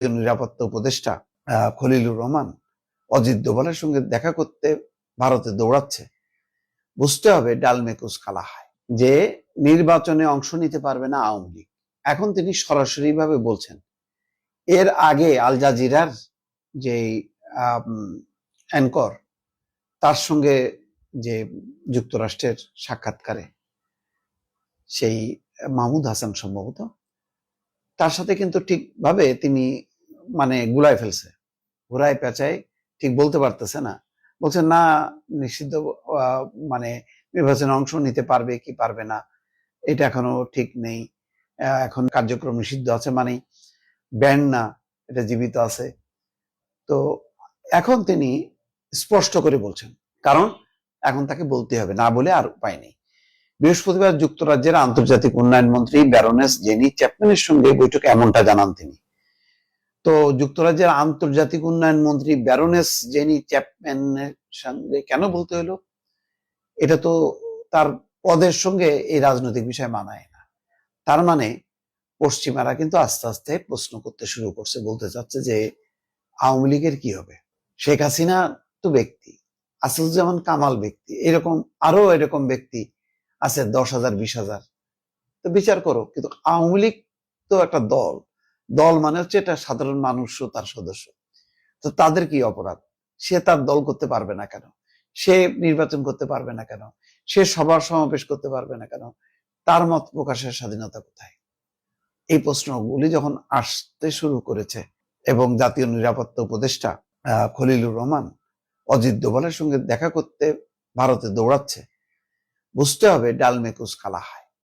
নিরাপত্তা উপদেষ্টা খলিলুর রহমান অজিত দোভালের সঙ্গে দেখা করতে ভারতে দৌড়াচ্ছে। বুঝতে হবে ডালমেকুস কালা হয়, যে নির্বাচনে অংশ নিতে পারবে না আওয়ামী লীগ। এখন তিনি সরাসরি ভাবে বলছেন। এর আগে আল জাজিরার যে অ্যাঙ্কর, তার সঙ্গে যে যুক্তরাষ্ট্রের সাক্ষাৎকারে সেই মাহমুদ হাসান সম্ভবত, তার সাথে কিন্তু ঠিকভাবে তিনি গুলায় ফেলছে, ঘুরায় পেঁচায় ঠিক বলতে পারতেছে না। বলছে না, নিষিদ্ধ নির্বাচনে অংশ নিতে পারবে কি পারবে না এটা এখনো ঠিক নেই, এখন কার্যক্রম নিষিদ্ধ আছে, ব্যান্ড না, এটা জীবিত আছে। তো এখন তিনি স্পষ্ট করে বলছেন, কারণ এখন তাকে বলতে হবে, না বলে আর উপায় নেই। বৃহস্পতিবার যুক্তরাজ্যের আন্তর্জাতিক উন্নয়ন মন্ত্রী ব্যারোনেস জেনি চ্যাপম্যানের সঙ্গে বৈঠকে এমনটা জানান তিনি। তো যুক্তরাজ্যের আন্তর্জাতিক উন্নয়ন মন্ত্রী ব্যারোনেস জেনি চ্যাপম্যানের সঙ্গে কেন বলতে হলো? এটা তো তার পদের সঙ্গে এই রাজনৈতিক বিষয় মানায় না। তার মানে পশ্চিমারা কিন্তু আস্তে আস্তে প্রশ্ন করতে শুরু করছে, বলতে চাচ্ছে যে আওয়ামী লীগের কি হবে? শেখ হাসিনা তো ব্যক্তি, আসাদুজ্জামান কামাল ব্যক্তি, এরকম আরো এরকম ব্যক্তি আছে 10,000 20,000, তো বিচার করো। কিন্তু আওয়ামী লীগ তো একটা দল, দল মানে হচ্ছে এটা সাধারণ মানুষও তার সদস্য। তো তাদের কি অপরাধ? সে তার দল করতে পারবে না কেন? সে নির্বাচন করতে পারবে না কেন? সে সভা সমাবেশ করতে পারবে না কেন? তার মত প্রকাশের স্বাধীনতা কোথায়? এই প্রশ্নগুলি যখন আসতে শুরু করেছে এবং জাতীয় নিরাপত্তা উপদেষ্টা খলিলুর রহমান অজিত দোভালের সঙ্গে দেখা করতে ভারতে দৌড়াচ্ছে, বুঝতে হবে ডালমেকুস কালা হয়।